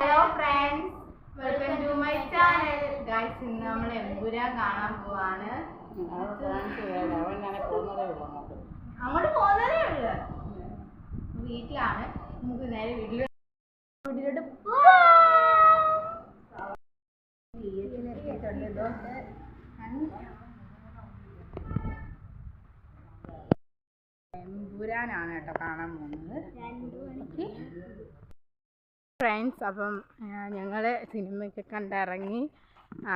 Hello friends, welcome to my channel. Guys, ഇന്ന് നമ്മൾ എമ്പുരാൻ കാണാൻ പോവാണ്. അങ്ങോട്ട് പോകുന്നതേ ഉള്ളു. വീട്ടിലാണ്. നമുക്ക് നേരെ വീട്ടിലോട്ട് എമ്പുരാനാണ് കേട്ടോ കാണാൻ പോകുന്നത് 2 മണിക്ക്. ഫ്രണ്ട്സ്, അപ്പം ഞങ്ങൾ സിനിമയൊക്കെ കണ്ടിറങ്ങി.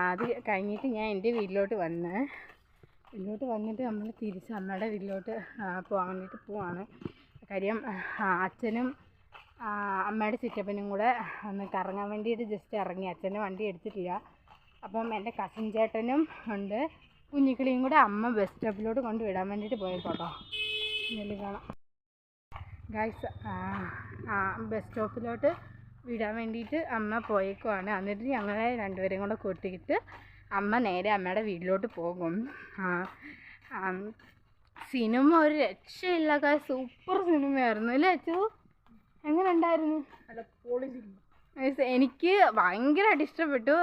അത് കഴിഞ്ഞിട്ട് ഞാൻ എൻ്റെ വീട്ടിലോട്ട് വന്നിട്ട് നമ്മൾ തിരിച്ച് അമ്മയുടെ വീട്ടിലോട്ട് പോകാൻ വേണ്ടിയിട്ട് പോവാണ്. കാര്യം അച്ഛനും അമ്മയുടെ ചിറ്റപ്പനും കൂടെ ഒന്ന് കറങ്ങാൻ വേണ്ടിയിട്ട് ജസ്റ്റ് ഇറങ്ങി. അച്ഛൻ്റെ വണ്ടി എടുത്തിട്ടില്ല. അപ്പം എൻ്റെ കസിൻ ചേട്ടനും ഉണ്ട്, കുഞ്ഞിക്കിളിയും കൂടെ അമ്മ ബസ് സ്റ്റോപ്പിലോട്ട് കൊണ്ട് വിടാൻ വേണ്ടിയിട്ട് പോയപ്പോട്ടോ. ഇതിൽ കാണാം ഗൈസ്, ബസ് സ്റ്റോപ്പിലോട്ട് വിടാൻ വേണ്ടിയിട്ട് അമ്മ പോയേക്കുവാണ്. എന്നിട്ട് ഞങ്ങളെ രണ്ടുപേരും കൂടെ കൂട്ടിയിട്ട് അമ്മ നേരെ അമ്മയുടെ വീട്ടിലോട്ട് പോകും. സിനിമ ഒരു രക്ഷയില്ല, സൂപ്പർ സിനിമയായിരുന്നു അല്ലേ അച്ചു? എങ്ങനെ ഉണ്ടായിരുന്നു? എനിക്ക് ഭയങ്കരമായിട്ട് ഇഷ്ടപ്പെട്ടു.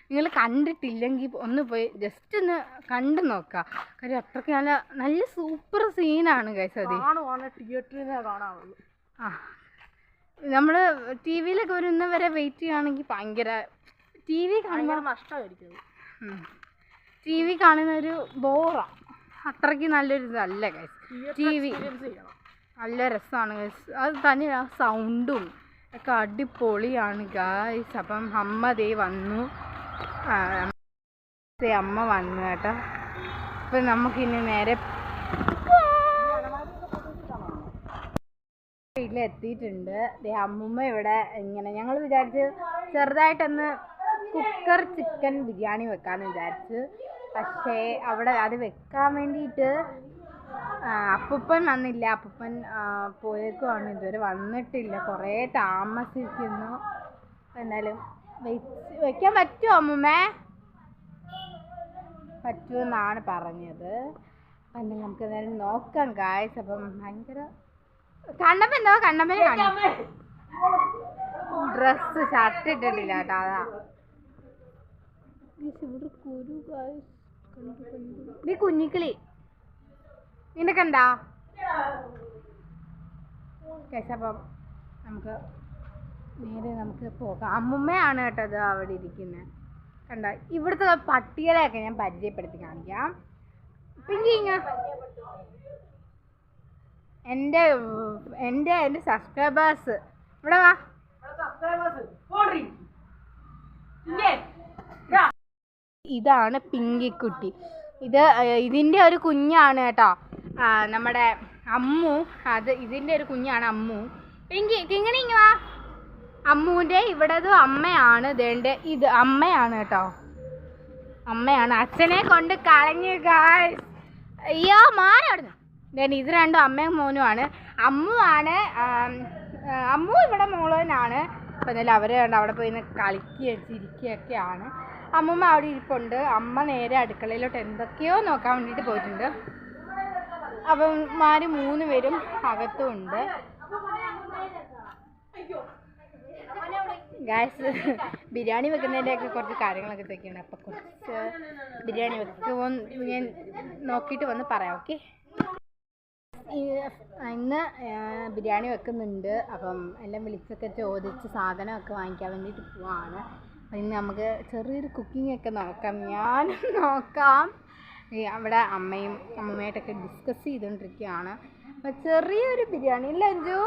നിങ്ങൾ കണ്ടിട്ടില്ലെങ്കിൽ ഒന്ന് പോയി ജസ്റ്റ് ഒന്ന് കണ്ടു നോക്കുക. കാര്യം അത്രയ്ക്ക് നല്ല സൂപ്പർ സീനാണ് ഗൈസ്. അത് തിയേറ്ററിൽ കാണാവുള്ളൂ. നമ്മൾ ടി വിയിലൊക്കെ വരുന്ന വരെ വെയിറ്റ് ചെയ്യുകയാണെങ്കിൽ ഭയങ്കര ടി വി കാണുമ്പോൾ നഷ്ടമായിരിക്കും. ടി വി കാണുന്നൊരു ബോറാണ്. അത്രയ്ക്ക് നല്ലൊരു ഇതല്ല ഗൈസ്. ടി വി നല്ല രസമാണ് ഗൈസ്. അത് തന്നെ ആ സൗണ്ടും ഒക്കെ അടിപൊളിയാണ് ഗൈസ്. അപ്പം അമ്മ ദേ വന്നു, അമ്മ വന്നു കേട്ടോ. അപ്പം നമുക്കിനി നേരെ വീട്ടിലെത്തിയിട്ടുണ്ട്. അമ്മൂമ്മ ഇവിടെ ഇങ്ങനെ ഞങ്ങൾ വിചാരിച്ച് ചെറുതായിട്ടൊന്ന് കുക്കർ ചിക്കൻ ബിരിയാണി വെക്കാമെന്ന് വിചാരിച്ച്. പക്ഷേ അവിടെ അത് വെക്കാൻ വേണ്ടിയിട്ട് അപ്പൂപ്പൻ വന്നില്ല. അപ്പൂപ്പൻ പോയേക്കുവാണ്, ഇതുവരെ വന്നിട്ടില്ല, കുറേ താമസിക്കുന്നു. എന്നാലും വെക്കാൻ പറ്റുമോ അമ്മൂമ്മേ? പറ്റുമെന്നാണ് പറഞ്ഞത്. അപ്പം എന്തായാലും നമുക്ക് എന്തായാലും നോക്കാം ഗായ്സ്. അപ്പം ഭയങ്കര കണ്ണപ്പനെ ഡ്രസ്സ് ഷർട്ട് ഇട്ടിട്ടില്ല കേട്ടോ, അതാ ഇവിടെ കുരു ഗായ്സ്. നീ കുഞ്ഞിക്കിളി നിന്റെ കണ്ടാ കേസ്? അപ്പം നമുക്ക് പോകാം. അമ്മുമ്മയാണ് കേട്ടത് അവിടെ ഇരിക്കുന്നത് കണ്ട. ഇവിടുത്തെ പട്ടികളെയൊക്കെ ഞാൻ പരിചയപ്പെടുത്തി കാണിക്കാം. പിങ്കിങ്ങ എൻ്റെ സബ്സ്ക്രൈബേഴ്സ് ഇവിടെ വാ. ഇതാണ് പിങ്കിക്കുട്ടി. ഇതിൻ്റെ ഒരു കുഞ്ഞാണ് കേട്ടോ നമ്മുടെ അമ്മു. ഇതിൻ്റെ ഒരു കുഞ്ഞാണ് അമ്മു. കിങ്ങിണി ഇങ്ങ് വാ. അമ്മുവിൻ്റെ ഇവിടത് അമ്മയാണ്. ഇത് അമ്മയാണ് കേട്ടോ, അമ്മയാണ്. അച്ഛനെ കൊണ്ട് കളഞ്ഞു ഗായ്സ്. അയ്യോ മാറി അവിടുന്ന്. ഇത് രണ്ടും അമ്മയും മോനുമാണ്. അമ്മു ഇവിടെ മോളോനാണ്. അപ്പം എന്നാലും അവർ കണ്ട് അവിടെ പോയി കളിക്കുകയും ചിരിക്കുകയൊക്കെയാണ്. അമ്മൂമ്മ അവിടെ ഇരിപ്പുണ്ട്. അമ്മ നേരെ അടുക്കളയിലോട്ട് എന്തൊക്കെയോ നോക്കാൻ വേണ്ടിയിട്ട് പോയിട്ടുണ്ട്. അപ്പം 3 പേരും അകത്തും ഉണ്ട് ഗായ്സ്. ബിരിയാണി വെക്കുന്നതിൻ്റെയൊക്കെ കുറച്ച് കാര്യങ്ങളൊക്കെ ഇതൊക്കെയാണ്. അപ്പം കുറച്ച് ബിരിയാണി വെക്കുമ്പോൾ ഞാൻ നോക്കിയിട്ട് വന്ന് പറയാം. ഓക്കെ, ഇന്ന് ബിരിയാണി വെക്കുന്നുണ്ട്. അപ്പം എല്ലാം വിളിച്ചൊക്കെ ചോദിച്ച് സാധനമൊക്കെ വാങ്ങിക്കാൻ വേണ്ടിയിട്ട് പോവാണ്. അപ്പം ഇന്ന് നമുക്ക് ചെറിയൊരു കുക്കിങ്ങൊക്കെ നോക്കാം. ഞാനും നോക്കാം. അവിടെ അമ്മയുമായിട്ടൊക്കെ ഡിസ്കസ് ചെയ്തുകൊണ്ടിരിക്കുകയാണ്. അപ്പം ചെറിയൊരു ബിരിയാണി ഇല്ല അഞ്ചു?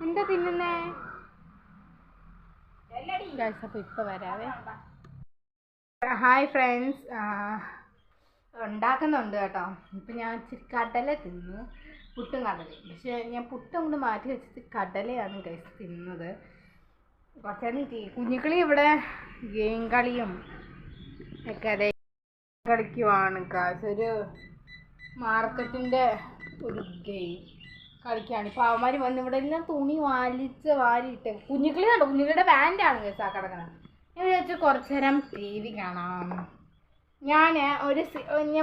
എന്താ തിന്നുന്നേ ഗൈസ്? അപ്പോൾ ഇപ്പോൾ വരാവേ. ഹായ് ഫ്രണ്ട്സ്, ഉണ്ടാക്കുന്നുണ്ട് കേട്ടോ. ഇപ്പം ഞാൻ ഇച്ചിരി കടല തിന്നു, പുട്ടും കടലയും. പക്ഷേ ഞാൻ പുട്ടും കൊണ്ട് മാറ്റി വെച്ചിട്ട് കടലയാണ് ഗൈസ് തിന്നത്. കുറച്ചേരം കുഞ്ഞിക്കിളി ഇവിടെ ഗെയിം കളിയും ഒക്കെ കളിക്കുവാണ് ഗൈസ്. ഒരു മാർക്കറ്റിൻ്റെ ഒരു ഗെയിം കളിക്കുകയാണ്. ഇപ്പോൾ അവന്മാർ വന്ന് ഇവിടെ എല്ലാം തുണി വാരിയിട്ട് കുഞ്ഞിക്കിളി കണ്ടോ, കുഞ്ഞിക്കിളിയുടെ പാൻ്റാണ് ഗൈസ് ആ കിടക്കുന്നത്. ഞാൻ വിചാരിച്ചു കുറച്ചു നേരം TV കാണാം. ഞാൻ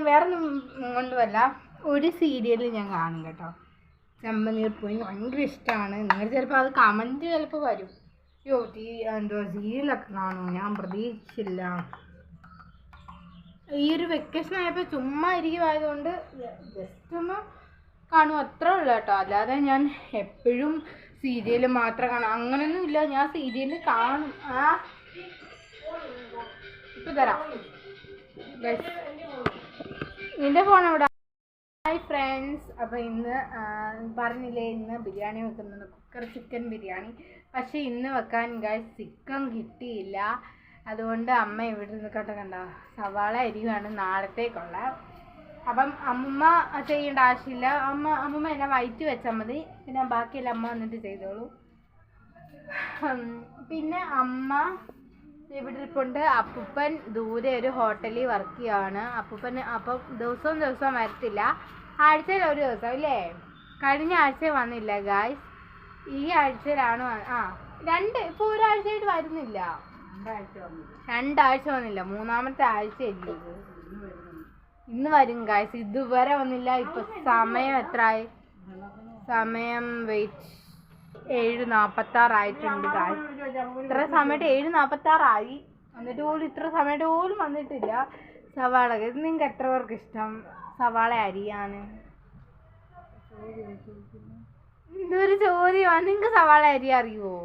വേറൊന്നും കൊണ്ടുമല്ല, ഒരു സീരിയൽ ഞാൻ കാണും കേട്ടോ. ചെമ്പനീർ പൂവ് ഭയങ്കര ഇഷ്ടമാണ്. നിങ്ങൾ ചിലപ്പോൾ അത് കമൻറ്റ് ചിലപ്പോൾ വരും. അയ്യോ എന്തോ സീരിയലൊക്കെ കാണും, ഞാൻ പ്രതീക്ഷിച്ചില്ല. ഈ ഒരു വെക്കേഷൻ ആയപ്പോൾ ചുമ്മാ ഇരിക്കുമായതുകൊണ്ട് ജസ്റ്റ് ഒന്ന് കാണും, അത്രേ ഉള്ളൂ കേട്ടോ. അല്ലാതെ ഞാൻ എപ്പോഴും സീരിയൽ മാത്രം കാണും അങ്ങനെയൊന്നും ഇല്ല. ഞാൻ സീരിയൽ കാണും. ഇപ്പം തരാം. നിന്റെ ഫോൺ എവിടെ? ഹായ് ഫ്രണ്ട്സ്, അപ്പോൾ ഇന്ന് പറഞ്ഞില്ലേ ഇന്ന് ബിരിയാണി വെക്കുന്നത്, കുക്കർ ചിക്കൻ ബിരിയാണി. പക്ഷേ ഇന്ന് വെക്കാൻ ഗൈസ് ചിക്കൻ കിട്ടിയില്ല. അതുകൊണ്ട് അമ്മ ഇവിടെ നിന്ന് കണ്ട സവാള അരിവാണ് നാളത്തേക്കുള്ള. അപ്പം അമ്മ ചെയ്യേണ്ട ആവശ്യമില്ല. അമ്മമ്മ എന്നെ വയറ്റി വെച്ചാൽ മതി, പിന്നെ ബാക്കിയെല്ലാം അമ്മ വന്നിട്ട് ചെയ്തോളൂ. പിന്നെ അമ്മ ഇവിടെ ഇരിപ്പുണ്ട്. അപ്പൂപ്പൻ ദൂരെ ഒരു ഹോട്ടലിൽ വർക്ക് ചെയ്യുകയാണ്. അപ്പൂപ്പൻ അപ്പം ദിവസവും വരത്തില്ല, ആഴ്ചയിൽ ഒരു ദിവസം ഇല്ലേ. കഴിഞ്ഞ ആഴ്ച വന്നില്ല ഗായ്സ്, ഈ ആഴ്ചയിലാണ് ഇപ്പോൾ ഒരാഴ്ചയായിട്ട് വരുന്നില്ല. 2 ആഴ്ച വന്നില്ല, 3-ാമത്തെ ആഴ്ചയല്ലേ ഇത്. ഇന്ന് വരും ഗായ്സ്, ഇതുവരെ വന്നില്ല. ഇപ്പൊ സമയം എത്രയായി? സമയം 7:46 ആയിട്ടുണ്ട് ഗായ്സ്. ഇത്ര സമയത്ത് 7:46 എന്നിട്ട് പോലും ഇത്ര സമയത്ത് പോലും വന്നിട്ടില്ല. സവാള നിങ്ങൾക്ക് എത്ര പേർക്ക് ഇഷ്ടം സവാള അരിയാണ്? എന്തൊരു ചോദ്യമാണ്. നിങ്ങൾക്ക് സവാള അരി അറിയുമോ?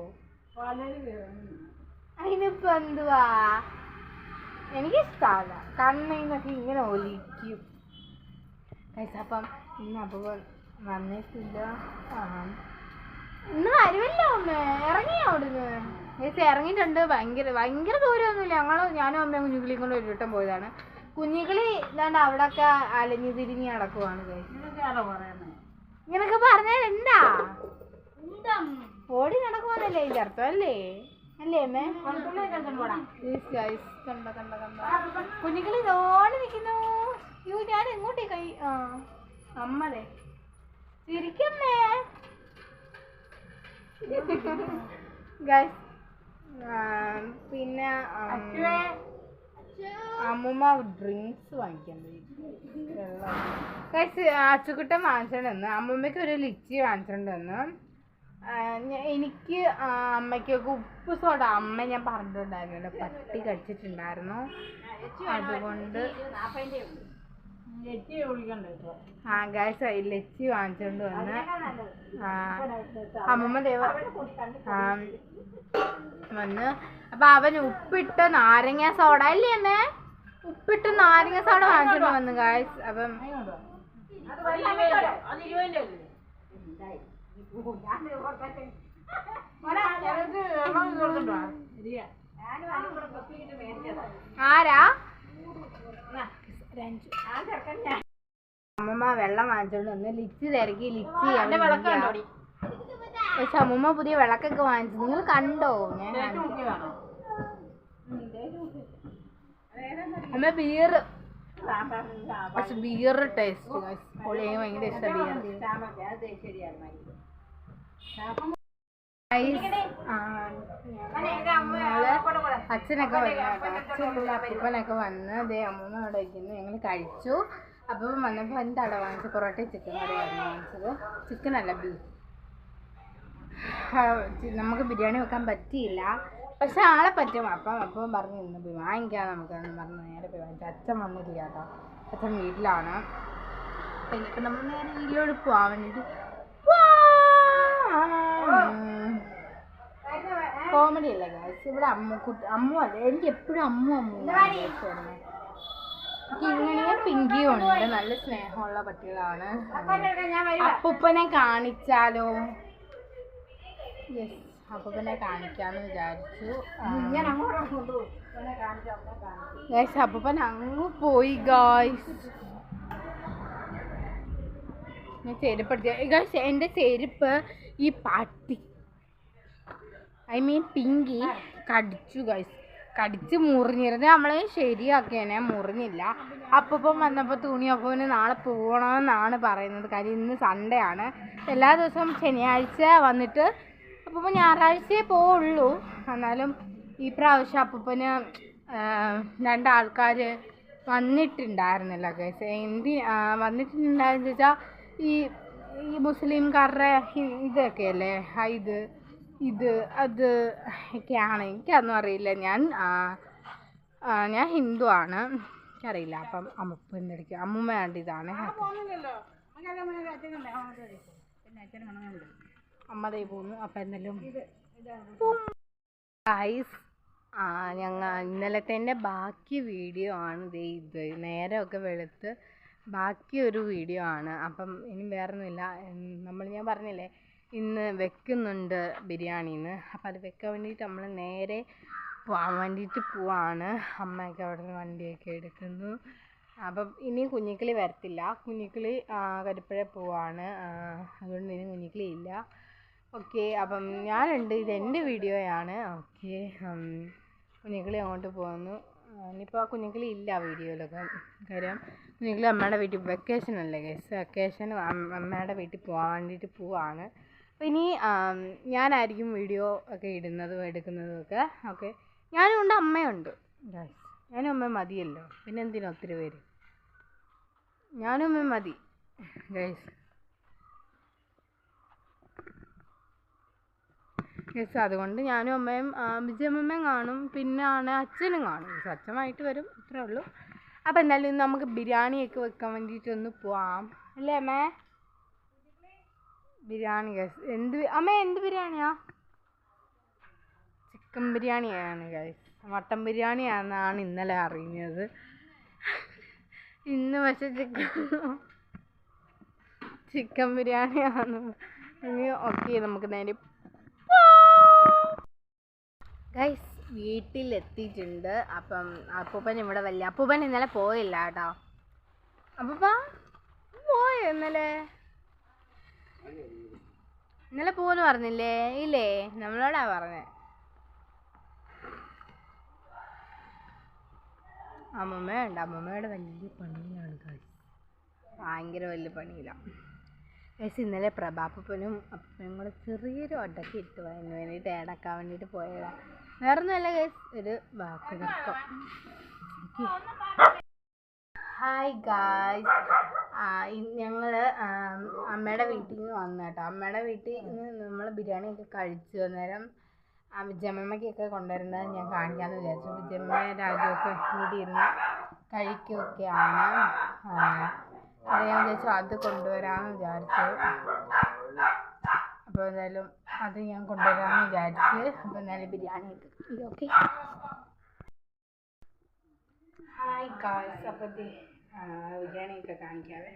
അതിനിപ്പോ എന്തുവാ, എനിക്കിഷ്ടമല്ല. കണ്ണിന്നൊക്കെ ഇങ്ങനെ ഒലിക്കും. അപ്പം ഇന്ന് അപ്പോൾ വന്നിട്ടില്ല. ഇന്ന് വരുമല്ലോ അമ്മ, ഇറങ്ങിയോ അവിടുന്ന്? ഇറങ്ങിയിട്ടുണ്ട്. ഭയങ്കര ദൂരമൊന്നുമില്ല. ഞാനും അമ്മയും കുഞ്ഞുകിളിയും കൊണ്ട് ഒരു വട്ടം പോയതാണ്. കുഞ്ഞുകിളി ഇതാണ്ട് അവിടെയൊക്കെ അലഞ്ഞു തിരിഞ്ഞ് നടക്കുവാണ്. ഇങ്ങനൊക്കെ പറഞ്ഞാൽ എന്താ, ഓടി നടക്കുവാന്നല്ലേ ഇതിൻ്റെ അർത്ഥം അല്ലേ? അല്ലേ അമ്മേ? കുഞ്ഞുകിളി തോണി നിൽക്കുന്നു. യോ ഞാൻ എങ്ങോട്ടേ കൈ അമ്മതേ ചിരിക്കമ്മേ. ഗൈസ് പിന്നെ അമ്മൂമ്മ ഡ്രിങ്ക്സ് വാങ്ങിക്കാൻ പോയി. ഗൈസ് അച്ചുക്കുട്ടൻ വാങ്ങിച്ചോണ്ട് വന്ന്, അമ്മൂമ്മയ്ക്ക് ഒരു ലിച്ചി വാങ്ങിച്ചോണ്ട് വന്ന്. എനിക്ക് അമ്മയ്ക്കൊക്കെ ഉപ്പ് സോഡ അമ്മ ഞാൻ പറഞ്ഞിട്ടുണ്ടായിരുന്നല്ലോ, പട്ടി കടിച്ചിട്ടുണ്ടായിരുന്നു. അതുകൊണ്ട് ഗൈസ് ലച്ചി വാങ്ങിച്ചോണ്ട് വന്ന് അമ്മമ്മ വന്ന്. അപ്പൊ അവൻ ഉപ്പിട്ട നാരങ്ങ സോഡ അല്ലേ അമ്മേ? ഉപ്പിട്ട് നാരങ്ങ സോഡ വാങ്ങിച്ചോണ്ട് വന്നു ഗൈസ്. അപ്പം ആരാ? അമ്മമ്മ വെള്ളം വാങ്ങിച്ചോണ്ട് വന്ന് ലിച്ചി തിരക്കി. ലിച്ചി പക്ഷെ അമ്മമ്മ പുതിയ വിളക്കൊക്കെ വാങ്ങിച്ചു. നിങ്ങൾ കണ്ടോ? ഞാൻ അമ്മ ബിയർ, പക്ഷെ ബിയർ ടേസ്റ്റ് പൊളിയെങ്കിൽ ഭയങ്കര ഇഷ്ടം ബിയർ. അച്ഛനൊക്കെ അപ്പൂപ്പനൊക്കെ വന്ന് അതേ അമ്മൂമ്മ അവിടെ വയ്ക്കുന്നു. ഞങ്ങൾ കഴിച്ചു. അപ്പം വന്നപ്പോൾ എന്താണ് വാങ്ങിച്ചത്? പൊറോട്ട ചിക്കൻ കറിയാണ് വാങ്ങിച്ചത്. ചിക്കനല്ല, ബീഫ്. നമുക്ക് ബിരിയാണി വെക്കാൻ പറ്റിയില്ല, പക്ഷെ ആളെ പറ്റും. അപ്പം പറഞ്ഞു ഇന്ന് പോയി വാങ്ങിക്കാം നമുക്കെന്ന് പറഞ്ഞ് നേരെ പോയി വാങ്ങിച്ചു. അച്ഛൻ വന്നിട്ടില്ല കേട്ടോ, അച്ഛൻ വീട്ടിലാണ്. പിന്നെ ഇപ്പം നമ്മൾ നേരെ വീട്ടിലോട്ട് പോകാൻ വേണ്ടിയിട്ട് കോമഡി അല്ലേ ഗൈസ്? ഇവിടെ അമ്മു അല്ലേ, എനിക്ക് എപ്പോഴും അമ്മു എനിക്ക് ഇങ്ങനെ പിങ്കിയും ഉണ്ട്. നല്ല സ്നേഹമുള്ള പട്ടികളാണ്. അപ്പൂപ്പനെ കാണിച്ചാലോ? യെസ്, അപ്പൂപ്പനെ കാണിക്കാന്ന് വിചാരിച്ചു. ഗൈസ് അപ്പൂപ്പൻ അങ്ങ് പോയി ഗൈസ്. ഞാൻ ചെരുപ്പെടുത്തിയ ഗൈസ്, എൻ്റെ ചെരുപ്പ് ഈ പട്ടി പിങ്കി കടിച്ചു ഗൈസ്. കടിച്ച് മുറിഞ്ഞിരുന്നത് നമ്മളെ ശരിയാക്കിയേനെ, മുറിഞ്ഞില്ല. അപ്പം വന്നപ്പോൾ തുണി അപ്പൂന് നാളെ പോകണമെന്നാണ് പറയുന്നത്. കാര്യം ഇന്ന് സൺഡേ ആണ്. എല്ലാ ദിവസവും ശനിയാഴ്ച വന്നിട്ട് അപ്പം ഞായറാഴ്ചയെ പോവുള്ളൂ. എന്നാലും ഈ പ്രാവശ്യം അപ്പൂപ്പന് 2 ആൾക്കാർ വന്നിട്ടുണ്ടായിരുന്നില്ല ഗൈസ്. വന്നിട്ടുണ്ടായിരുന്നു വെച്ചാൽ ഈ മുസ്ലിംകാരുടെ ഇതൊക്കെയല്ലേ ഇത് ഇത് അത് ഒക്കെയാണ്. എനിക്കതൊന്നും അറിയില്ല. ഞാൻ ഹിന്ദു ആണ്, എനിക്കറിയില്ല. അപ്പം അമ്മൂപ്പൻ്റെ അടുക്ക് അമ്മൂമ്മ വേണ്ട ഇതാണ് അമ്മ ദേ പോന്നു. അപ്പം എന്തായാലും ഗൈസ് ഇന്നലത്തെ ബാക്കി വീഡിയോ ആണ് ദേ ഇത്. നേരമൊക്കെ വെളുത്ത് ബാക്കി ഒരു വീഡിയോ ആണ്. അപ്പം ഇനി വേറൊന്നുമില്ല. ഞാൻ പറഞ്ഞില്ലേ ഇന്ന് വെക്കുന്നുണ്ട് ബിരിയാണിന്ന്. അപ്പം അത് വെക്കാൻ വേണ്ടിയിട്ട് നമ്മൾ നേരെ പോകാൻ വേണ്ടിയിട്ട് പോവാണ്. അമ്മയൊക്കെ അവിടെ നിന്ന് വണ്ടിയൊക്കെ എടുക്കുന്നു. അപ്പം ഇനി കുഞ്ഞിക്കിളി വരത്തില്ല. കുഞ്ഞിക്കിളി കരിപ്പുഴ പോവാണ്. അതുകൊണ്ട് ഇനി കുഞ്ഞിക്കിളി ഇല്ല. ഓക്കെ, അപ്പം ഞാനുണ്ട്. ഇതെൻ്റെ വീഡിയോയാണ്. ഓക്കെ, കുഞ്ഞിക്കിളി അങ്ങോട്ട് പോകുന്നു. ഇനിയിപ്പോൾ കുഞ്ഞിക്കിളി ഇല്ല വീഡിയോയിലൊക്കെ. കാര്യം കുഞ്ഞിക്കിളി അമ്മയുടെ വീട്ടിൽ വെക്കേഷൻ അല്ലേ ഗൈസ്, വെക്കേഷൻ അമ്മയുടെ വീട്ടിൽ പോകാൻ വേണ്ടിയിട്ട് പോവാണ്. അപ്പോൾ ഇനി ഞാനായിരിക്കും വീഡിയോ ഒക്കെ ഇടുന്നതും എടുക്കുന്നതും ഒക്കെ. ഓക്കെ, ഞാനും ഉണ്ട്, അമ്മയുണ്ട് ഗൈസ്. ഞാനും അമ്മയും മതിയല്ലോ, പിന്നെ എന്തിനാ ഒത്തിരി പേര്. ഞാനും അമ്മയും മതി ഗൈസ്. യെസ്, അതുകൊണ്ട് ഞാനും അമ്മയും വിജയമ്മയും കാണും. പിന്നെ അച്ഛനും കാണും. അച്ഛനായിട്ട് വരും, ഇത്രേ ഉള്ളൂ. അപ്പം എന്തായാലും ഇന്ന് നമുക്ക് ബിരിയാണിയൊക്കെ വെക്കാൻ വേണ്ടിയിട്ടൊന്ന് പോവാം അല്ലേ അമ്മേ? ബിരിയാണി ഗൈസ്. അമ്മേ എന്ത് ബിരിയാണിയാ? ചിക്കൻ ബിരിയാണിയാണ് ഗൈസ്. മട്ടൻ ബിരിയാണിയാണെന്നാണ് ഇന്നലെ അറിഞ്ഞത്. ഇന്ന് പക്ഷേ ചിക്കൻ ബിരിയാണിയാണ്. ഓക്കെ, നമുക്ക് നേരെ ഗൈസ് വീട്ടിലെത്തിയിട്ടുണ്ട്. അപ്പം അപ്പൂപ്പൻ ഇവിടെ അപ്പൂപ്പൻ ഇന്നലെ പോയില്ല കേട്ടോ. അപ്പൂപ്പ പോയോ ഇന്നലെ പോന്ന് പറഞ്ഞില്ലേ? ഇല്ലേ, നമ്മളോടാ പറഞ്ഞേ. അമ്മമ്മയുണ്ട്. അമ്മമ്മയുടെ വലിയ പണിയിലാണ് ഗൈസ്, ഭയങ്കര വലിയ പണിയിലാണ് ഗൈസ്. ഇന്നലെ പ്രഭാപ്പനും അപ്പനും കൂടെ ചെറിയൊരു ഒടക്കി ഇട്ട് അതിന് വേണ്ടിയിട്ട് ഏടക്കാൻ വേണ്ടിയിട്ട് പോയതാണ്. വേറൊന്നുമല്ല ഗൈസ്, ഒരു വാക്ക് തർക്കം. ഹായ് ഗായ്സ്, ഞങ്ങൾ അമ്മയുടെ വീട്ടിൽ നിന്ന് വന്നു കേട്ടോ. അമ്മയുടെ വീട്ടിൽ നിന്ന് നമ്മൾ ബിരിയാണിയൊക്കെ കഴിച്ചു. അന്നേരം വിജയമ്മയ്ക്കൊക്കെ കൊണ്ടുവരുന്നത് ഞാൻ കാണിക്കാമെന്ന് വിചാരിച്ചു. വിജയമ്മ രാജുവൊക്കെ കൂടി ഇരുന്ന് കഴിക്കുകയൊക്കെയാണ്. അത് ഞാൻ വിചാരിച്ചു അത് കൊണ്ടുവരാമെന്ന് വിചാരിച്ചു. അപ്പോൾ എന്തായാലും അത് ഞാൻ കൊണ്ടുവരാമെന്ന് വിചാരിച്ച്. അപ്പോൾ എന്തായാലും ബിരിയാണിയൊക്കെ ഓക്കെ. ഹായ് ഗായ്സ്, അപ്പോൾ ബിരിയാണിയൊക്കെ കാണിക്കാവേ.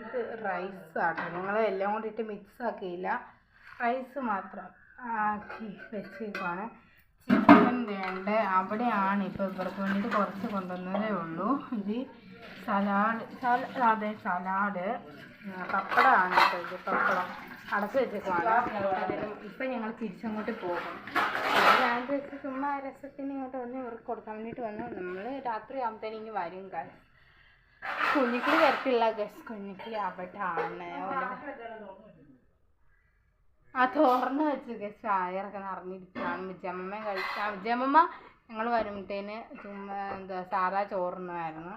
ഇത് റൈസാട്ടോ, ഞങ്ങൾ എല്ലാം കൊണ്ടിട്ട് മിക്സ് ആക്കിയില്ല, റൈസ് മാത്രം ആക്കി വെച്ചേക്കുവാണ്. ചിക്കൻ വേണ്ട അവിടെയാണ് ഇപ്പോൾ ഇവർക്ക് വേണ്ടിയിട്ട് കുറച്ച് കൊണ്ടുവന്നതേ ഉള്ളൂ. ഇത് സലാഡ് പപ്പടമാണ് കേട്ടോ. ഇത് പപ്പടം അടച്ച് വെച്ചേക്കുവാണ്. ഇപ്പം ഞങ്ങൾ തിരിച്ചങ്ങോട്ട് പോകും. ഞാൻ ചുമ്മാ രസത്തിന് ഇങ്ങോട്ട് വന്ന് ഇവർക്ക് കൊടുക്കാൻ വേണ്ടിയിട്ട് വന്നു. നമ്മൾ രാത്രി ആകുമ്പോഴത്തേനും ഇങ്ങനെ വരും ഗൈസ്. കുഞ്ഞിക്കിളി വരത്തില്ല ഗൈസ്, കുഞ്ഞിക്കിളി അവിടെ ആണ്. തുറന്ന് വെച്ച് ഗൈസ്, ചായറൊക്കെ നിറഞ്ഞിരിക്കുകയാണ്. വിജയമ്മ ഞങ്ങൾ വരുമ്പോഴത്തേന് ചുമ്മാ സാധാ ചോറുണ്ണായിരുന്നു.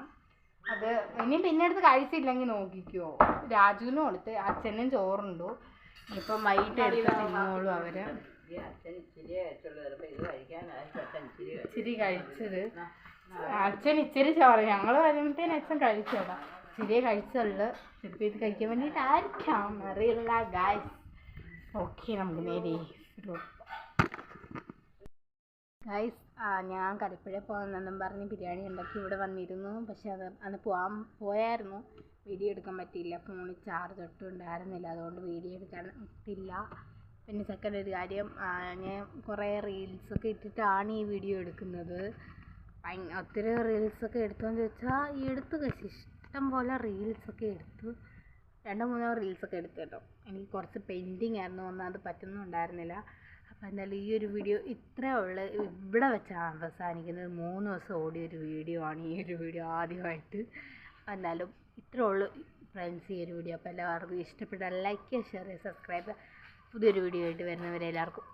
അത് ഇനി പിന്നെ എടുത്ത് കഴിച്ചില്ലെങ്കിൽ നോക്കിക്കോ. രാജുവിനും കൊടുത്ത്, അച്ഛനും ചോറുണ്ടു. ഇപ്പം വൈകിട്ട് എടുത്ത് തിന്നോളൂ അവർ. ഇച്ചിരി കഴിച്ചത് അച്ഛൻ ഇച്ചിരി ചോറ്, ഞങ്ങൾ വരുമ്പോഴത്തേന് അച്ഛൻ കഴിച്ചോടാ. ഇച്ചിരിയെ കഴിച്ചുള്ളു. ചിലപ്പോൾ ഇത് കഴിക്കാൻ വേണ്ടിയിട്ടായിരിക്കാം, അറിയില്ല ഗായ്സ്. ഓക്കെ, നമുക്ക് നേരെ ഗൈസ്. ഞാൻ കരിപ്പുഴ പോകുന്നെന്നും പറഞ്ഞ് ബിരിയാണി ഉണ്ടാക്കി ഇവിടെ വന്നിരുന്നു. പക്ഷെ അന്ന് പോയായിരുന്നു, വീഡിയോ എടുക്കാൻ പറ്റിയില്ല. ഫോണിൽ ചാർജ് ഒട്ടും ഉണ്ടായിരുന്നില്ല, അതുകൊണ്ട് വീഡിയോ എടുക്കാൻ പറ്റില്ല. പിന്നെ സെക്കൻഡ് ഒരു കാര്യം, ഞാൻ കുറേ റീൽസൊക്കെ ഇട്ടിട്ടാണ് ഈ വീഡിയോ എടുക്കുന്നത്. ഒത്തിരി റീൽസൊക്കെ എടുത്തോന്ന് ചോദിച്ചാൽ എടുത്തു കഴിച്ചു. ഇഷ്ടം പോലെ റീൽസൊക്കെ എടുത്തു. 2-3 റീൽസൊക്കെ എടുത്തു കേട്ടോ. എനിക്ക് കുറച്ച് പെയിൻറ്റിങ് ആയിരുന്നു, ഒന്നും അത് പറ്റുന്നുണ്ടായിരുന്നില്ല. അപ്പോൾ എന്തായാലും ഈ ഒരു വീഡിയോ ഇത്രേ ഉള്ളൂ. ഇവിടെ വെച്ചാണ് അവസാനിക്കുന്നത്. 3 ദിവസം ഓടിയൊരു വീഡിയോ ആണ് ഈ ഒരു വീഡിയോ ആദ്യമായിട്ട്. അപ്പോൾ എന്തായാലും ഇത്രേ ഉള്ളൂ ഫ്രണ്ട്സ് ഈ ഒരു വീഡിയോ. അപ്പോൾ എല്ലാവർക്കും ഇഷ്ടപ്പെട്ടാൽ ലൈക്ക് ചെയ്യുക, ഷെയർ ചെയ്യുക, സബ്സ്ക്രൈബ് ചെയ്യുക. പുതിയൊരു വീഡിയോ ആയിട്ട് വരുന്നവരെ എല്ലാവർക്കും